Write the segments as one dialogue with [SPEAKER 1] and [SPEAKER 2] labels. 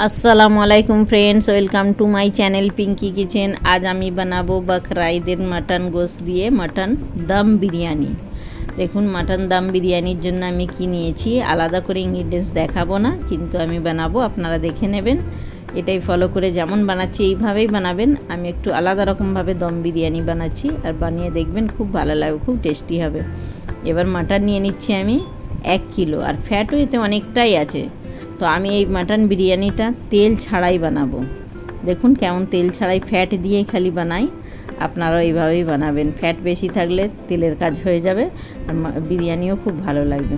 [SPEAKER 1] আসসালামু আলাইকুম friends, welcome to my channel Pinky kitchen. আজ আমি বানাবো বকরা ঈদের মাটন গোশত দিয়ে মাটন দম বিরিয়ানি। দেখুন, মাটন দম বিরিয়ানির জন্য আমি কি নিয়েছি, আলাদা করে ইনগ্রিডিয়েন্টস দেখাবো না, কিন্তু আমি বানাবো, আপনারা দেখে নেবেন। এটাই ফলো করে যেমন বানাচ্ছি এইভাবেই বানাবেন। আমি একটু আলাদা রকমভাবে দম বিরিয়ানি বানাচ্ছি, আর বানিয়ে দেখবেন, খুব ভালো লাগবে, খুব টেস্টি হবে। এবার মাটন নিয়ে নিচ্ছি আমি 1 কিলো, আর ফ্যাটও এতে অনেকটাই আছে। তো আমি এই মাটন বিরিয়ানিটা তেল ছাড়াই বানাবো। দেখুন কেমন তেল ছাড়াই, ফ্যাট দিয়েই খালি বানাই। আপনারাও এইভাবেই বানাবেন। ফ্যাট বেশি থাকলে তেলের কাজ হয়ে যাবে, আর বিরিয়ানিও খুব ভালো লাগবে।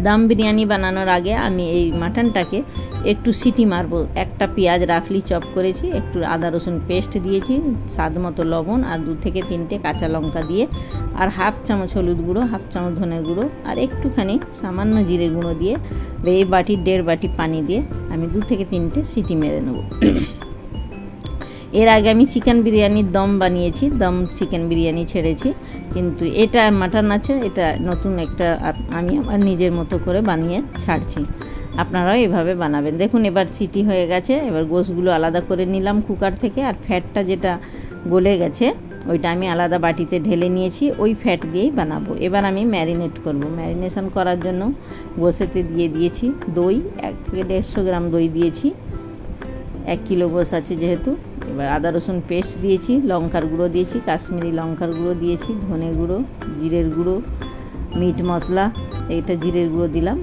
[SPEAKER 1] দম বিরিয়ানি বানানোর আগে আমি এই মাটনটাকে একটু সিটি মারবো। একটা পেঁয়াজ রাফলি চপ করেছি, একটু আদা রসুন পেস্ট দিয়েছি, স্বাদ মতো লবণ, আর 2 থেকে 3টে কাঁচা লঙ্কা দিয়ে, আর হাফ চামচ হলুদ গুঁড়ো, হাফ চামচ ধনের গুঁড়ো, আর একটুখানি সামান্য জিরে গুঁড়ো দিয়ে, এই বাটি 1.5 বাটি পানি দিয়ে আমি 2 থেকে 3টে সিটি মেরে নেব। এর আগে আমি চিকেন বিরিয়ানির দম বানিয়েছি, দম চিকেন বিরিয়ানি ছেড়েছি, কিন্তু এটা মাটন আছে, এটা নতুন একটা আমি আমার নিজের মতো করে বানিয়ে ছাড়ছি। আপনারাও এভাবে বানাবেন। দেখুন এবার সিটি হয়ে গেছে। এবার গোশগুলো আলাদা করে নিলাম কুকার থেকে, আর ফ্যাটটা যেটা গলে গেছে ওইটা আমি আলাদা বাটিতে ঢেলে নিয়েছি, ওই ফ্যাট দিয়েই বানাবো। এবার আমি ম্যারিনেট করব। ম্যারিনেশন করার জন্য গোশেতে দিয়ে দিয়েছি দই, 1 থেকে 150 গ্রাম দই দিয়েছি, 1 কিলো গোশ আছে যেহেতু। এবার আদা রসুন পেস্ট দিয়েছি, লঙ্কার গুঁড়ো দিয়েছি, কাশ্মীরি লঙ্কার গুঁড়ো দিয়েছি, ধনে গুঁড়ো, জিরের গুঁড়ো, মিট মশলা, এইটা জিরের গুঁড়ো দিলাম।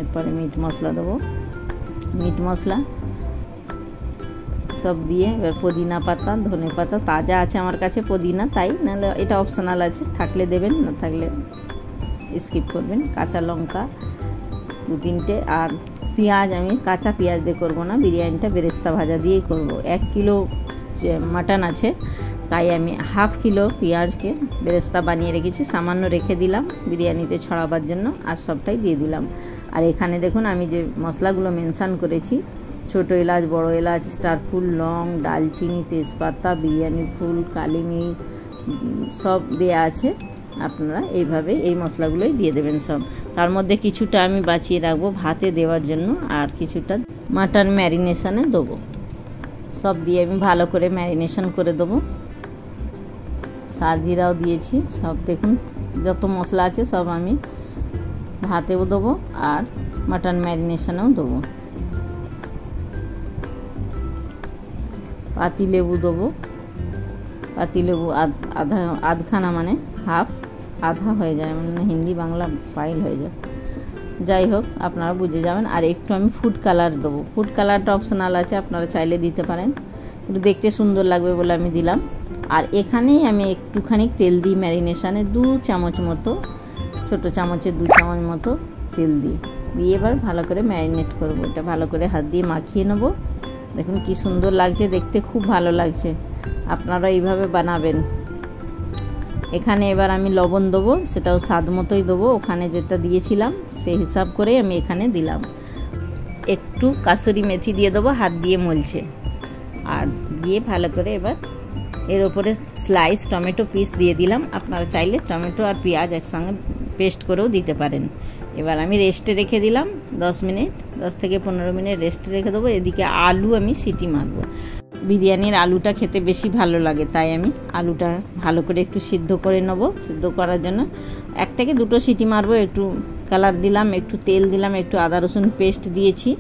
[SPEAKER 1] এরপরে মিট মশলা দেবো, মিট মশলা সব দিয়ে, এবার পুদিনা পাতা, ধনে পাতা, তাজা আছে আমার কাছে পুদিনা, তাই, নাহলে এটা অপশনাল আছে, থাকলে দেবেন, না থাকলে স্কিপ করবেন। কাঁচা লঙ্কা 2-3টে, আর পেঁয়াজ আমি কাঁচা পেঁয়াজ দিয়ে করবো না, বিরিয়ানিটা বেরেস্তা ভাজা দিয়েই করব। 1 কিলো মাটন আছে, তাই আমি হাফ কিলো পেঁয়াজকে বেরেস্তা বানিয়ে রেখেছি, সামান্য রেখে দিলাম বিরিয়ানিতে ছড়াবার জন্য, আর সবটাই দিয়ে দিলাম। আর এখানে দেখুন আমি যে মশলাগুলো মেনশান করেছি, ছোটো এলাচ, বড় এলাচ, স্টার ফুল, লং, দালচিনি, তেজপাতা, বিরিয়ানি ফুল, কালি মির্চ সব দেয়া আছে। আপনারা এইভাবে এই মশলাগুলোই দিয়ে দেবেন সব। তার মধ্যে কিছুটা আমি বাঁচিয়ে রাখবো ভাতে দেওয়ার জন্য, আর কিছুটা মাটন ম্যারিনেশনে দেবো। সব দিয়ে আমি ভালো করে ম্যারিনেশন করে দেবো। সাজিরাও দিয়েছি সব। দেখুন যত মশলা আছে সব আমি ভাতেও দেবো, আর মাটন ম্যারিনেশনেও দেবো। পাতিলেবু দেবো, পাতিলেবু আধখানা, মানে হাফ, আধা হয়ে যায়, মানে হিন্দি বাংলা ফাইল হয়ে যায়, যাই হোক আপনারা বুঝে যাবেন। আর একটু আমি ফুড কালার দেবো। ফুড কালারটা অপশনাল আছে, আপনারা চাইলে দিতে পারেন, একটু দেখতে সুন্দর লাগবে বলে আমি দিলাম। আর এখানেই আমি একটুখানি তেল দিই ম্যারিনেশনে, 2 চামচ মতো, ছোটো চামচে 2 চামচ মতো তেল দিয়ে এবার ভালো করে ম্যারিনেট করবো। এটা ভালো করে হাত দিয়ে মাখিয়ে নেব। দেখুন কি সুন্দর লাগছে দেখতে, খুব ভালো লাগছে। আপনারা এইভাবে বানাবেন। এখানে এবার আমি লবণ দেবো, সেটাও স্বাদ মতোই দেবো, ওখানে যেটা দিয়েছিলাম সেই হিসাব করে আমি এখানে দিলাম। একটু কাসুরি মেথি দিয়ে দেবো, হাত দিয়ে মলছে, আর দিয়ে ভালো করে এবার এর ওপরে স্লাইস টমেটো পিস দিয়ে দিলাম। আপনারা চাইলে টমেটো আর পেঁয়াজ একসঙ্গে পেস্ট করেও দিতে পারেন। এবার আমি রেস্টে রেখে দিলাম 10 মিনিট, 10 থেকে 15 মিনিট রেস্টে রেখে দেবো। এদিকে আলু আমি সিটি মারবো। বিরিয়ানির আলুটা খেতে বেশি ভালো লাগে, তাই আমি আলুটা ভালো করে একটু সিদ্ধ করে নেবো। সিদ্ধ করার জন্য 1 থেকে 2টো সিটি মারবো। একটু কালার দিলাম, একটু তেল দিলাম, একটু আদা রসুন পেস্ট দিয়েছি,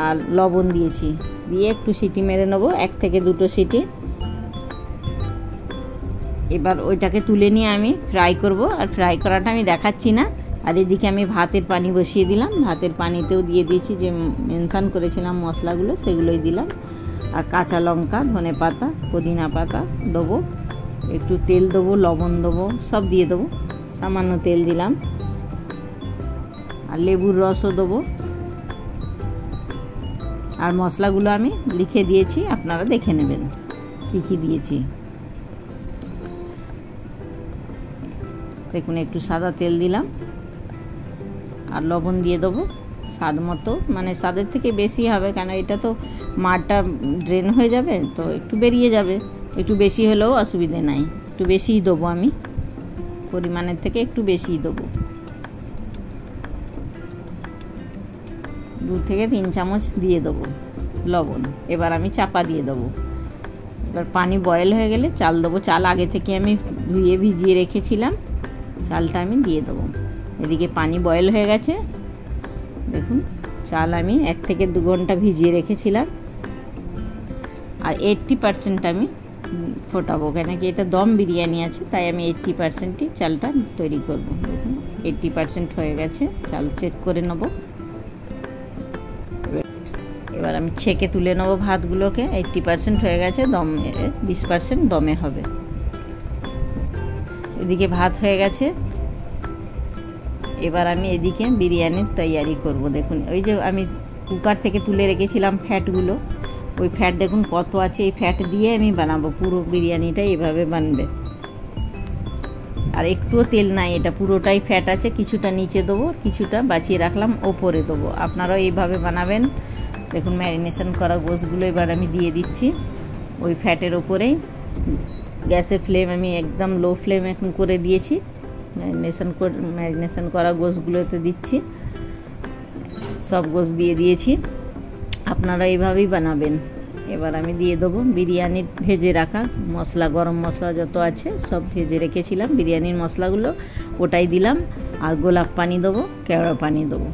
[SPEAKER 1] আর লবণ দিয়েছি, দিয়ে একটু সিটি মেরে নেবো, 1 থেকে 2টো সিটি। এবার ওইটাকে তুলে নিয়ে আমি ফ্রাই করব, আর ফ্রাই করাটা আমি দেখাচ্ছি না। আর এদিকে আমি ভাতের পানি বসিয়ে দিলাম, ভাতের পানিতেও দিয়ে দিয়েছি যে মেনশান করেছিলাম মশলাগুলো, সেগুলোই দিলাম। আর কাঁচা লঙ্কা, ধনে পাতা, পুদিনা পাতা দেবো, একটু তেল দেবো, লবণ দেবো, সব দিয়ে দেবো, সামান্য তেল দিলাম, আর লেবুর রসও দেবো। আর মশলাগুলো আমি লিখে দিয়েছি, আপনারা দেখে নেবেন কী কী দিয়েছি। দেখুন একটু সাদা তেল দিলাম, আর লবণ দিয়ে দেবো স্বাদ মতো, মানে স্বাদের থেকে বেশি হবে, কেন এটা তো মাঠটা ড্রেন হয়ে যাবে, তো একটু বেরিয়ে যাবে, একটু বেশি হলেও অসুবিধে নাই। একটু বেশিই দেবো আমি, পরিমাণের থেকে একটু বেশিই দেবো। 2 থেকে 3 চামচ দিয়ে দেবো লবণ। এবার আমি চাপা দিয়ে দেবো। এবার পানি বয়েল হয়ে গেলে চাল দেবো। চাল আগে থেকে আমি ধুয়ে ভিজিয়ে রেখেছিলাম, চালটা আমি দিয়ে দেবো। এদিকে পানি বয়েল হয়ে গেছে, দেখুন চাল আমি 1 থেকে 2 ঘন্টা ভিজিয়ে রেখেছিলাম। আর 80% আমি ফোটাবো, কেন কি এটা দম বিরিয়ানি আছে, তাই আমি 80%ই চালটা তৈরি করব। দেখুন 80% হয়ে গেছে, চাল চেক করে নেব। এবার আমি ছেঁকে তুলে নেব ভাতগুলোকে। 80% হয়ে গেছে, দম 20% দমে হবে। এদিকে ভাত হয়ে গেছে, এবার আমি এদিকে বিরিয়ানির তৈয়ারি করব। দেখুন ওই যে আমি কুকার থেকে তুলে রেখেছিলাম ফ্যাটগুলো, ওই ফ্যাট দেখুন কত আছে, এই ফ্যাট দিয়ে আমি বানাবো। পুরো বিরিয়ানিটা এইভাবে বানবে, আর একটুও তেল নাই, এটা পুরোটাই ফ্যাট আছে। কিছুটা নিচে দেবো, কিছুটা বাঁচিয়ে রাখলাম ওপরে দেবো। আপনারাও এইভাবে বানাবেন। দেখুন ম্যারিনেশন করা গোশগুলো এবার আমি দিয়ে দিচ্ছি ওই ফ্যাটের ওপরেই। গ্যাসের ফ্লেম আমি একদম লো ফ্লেম এখন করে দিয়েছি। ম্যারিনেশন করা গোশগুলোতে দিচ্ছি, সব গোশ দিয়ে দিয়েছি। আপনারা এইভাবেই বানাবেন। এবার আমি দিয়ে দেবো বিরিয়ানির ভেজে রাখা মশলা, গরম মশলা যত আছে সব ভেজে রেখেছিলাম, বিরিয়ানির মশলাগুলো ওটাই দিলাম। আর গোলাপ পানি দেবো, কেওড়া পানি দেবো।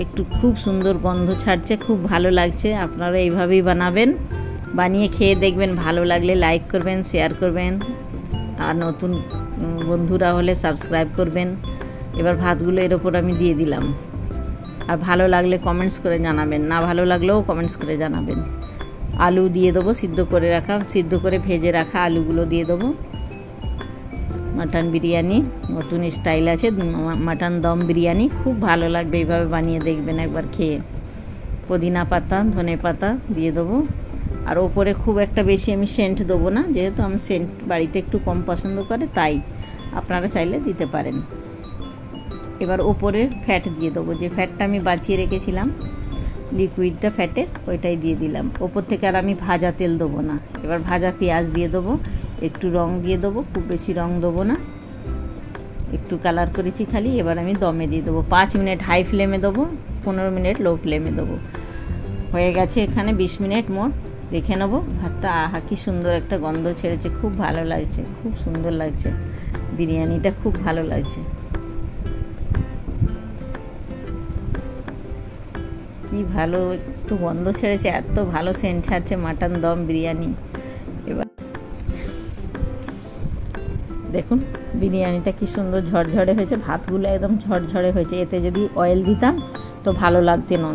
[SPEAKER 1] একটু খুব সুন্দর গন্ধ ছাড়ছে, খুব ভালো লাগছে। আপনারা এইভাবেই বানাবেন, বানিয়ে খেয়ে দেখবেন। ভালো লাগলে লাইক করবেন, শেয়ার করবেন, আর নতুন বন্ধুরা হলে সাবস্ক্রাইব করবেন। এবার ভাতগুলো এর ওপর আমি দিয়ে দিলাম। আর ভালো লাগলে কমেন্টস করে জানাবেন, না ভালো লাগলেও কমেন্টস করে জানাবেন। আলু দিয়ে দেবো, সিদ্ধ করে ভেজে রাখা আলুগুলো দিয়ে দেবো। মাটন বিরিয়ানি নতুন স্টাইল আছে, মাটন দম বিরিয়ানি, খুব ভালো লাগবে। এইভাবে বানিয়ে দেখবেন একবার খেয়ে। পুদিনা পাতা, ধনে পাতা দিয়ে দেবো। আর ওপরে খুব একটা বেশি আমি সেন্ট দেবো না, যেহেতু আমি সেন্ট বাড়িতে একটু কম পছন্দ করে, তাই আপনারা চাইলে দিতে পারেন। এবার ওপরে ফ্যাট দিয়ে দেবো, যে ফ্যাটটা আমি বাঁচিয়ে রেখেছিলাম লিকুইডটা ফ্যাটের, ওইটাই দিয়ে দিলাম। ওপর থেকে আর আমি ভাজা তেল দেবো না। এবার ভাজা পেঁয়াজ দিয়ে দেবো, একটু রং দিয়ে দেবো, খুব বেশি রং দেবো না, একটু কালার করেছি খালি। এবার আমি দমে দিয়ে দেবো। 5 মিনিট হাই ফ্লেমে দেবো, 15 মিনিট লো ফ্লেমে দেবো। হয়ে গেছে এখানে 20 মিনিট মোট। দেখে নেবো ভাতটা। আহা কি সুন্দর একটা গন্ধ ছেড়েছে, খুব ভালো লাগছে, খুব সুন্দর লাগছে। বিরিয়ানিটা খুব ভালো লাগছে, কি ভালো একটু গন্ধ ছেড়েছে, এত ভালো সেন্ট ছাড়ছে মাটন দম বিরিয়ানি। এবার দেখুন বিরিয়ানিটা কি সুন্দর ঝরঝরে হয়েছে, ভাতগুলো একদম ঝরঝরে হয়েছে। এতে যদি অয়েল দিতাম তো ভালো লাগতে না,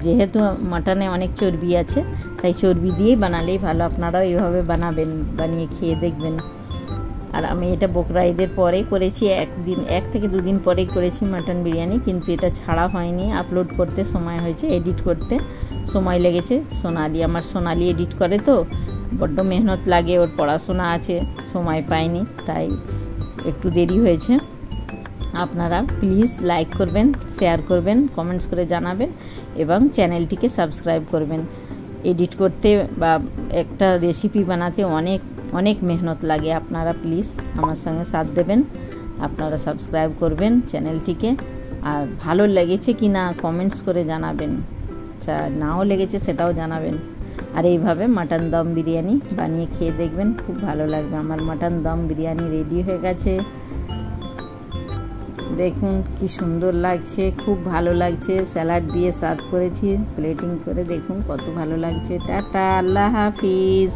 [SPEAKER 1] যেহেতু মাটনে অনেক চর্বি আছে, তাই চর্বি দিয়েই বানালেই ভালো। আপনারাও এইভাবে বানাবেন, বানিয়ে খেয়ে দেখবেন। আর আমি এটা বকরা ঈদের পরেই করেছি, 1 থেকে 2 দিন পরেই করেছি মাটন বিরিয়ানি, কিন্তু এটা ছাড়া হয়নি। আপলোড করতে সময় হয়েছে, এডিট করতে সময় লেগেছে। আমার সোনালি এডিট করে, তো বড্ড মেহনত লাগে, ওর পড়াশোনা আছে, সময় পায়নি, তাই একটু দেরি হয়েছে। আপনারা প্লিজ লাইক করবেন, শেয়ার করবেন, কমেন্টস করে জানাবেন এবং চ্যানেলটিকে সাবস্ক্রাইব করবেন। এডিট করতে বা একটা রেসিপি বানাতে অনেক মেহনত লাগে। আপনারা প্লিজ আমার সঙ্গে সাথ দেবেন, আপনারা সাবস্ক্রাইব করবেন চ্যানেলটিকে। আর ভালো লেগেছে কি না কমেন্টস করে জানাবেন, নাও লেগেছে সেটাও জানাবেন। আর এইভাবে মাটন দম বিরিয়ানি বানিয়ে খেয়ে দেখবেন, খুব ভালো লাগবে। আমার মাটন দম বিরিয়ানি রেডি হয়ে গেছে, দেখুন কি সুন্দর লাগছে, খুব ভালো লাগছে। স্যালাড দিয়ে সার্ভ করেছি প্লেটিং করে, দেখুন কত ভালো লাগছে। টাটা, আল্লাহ হাফিজ।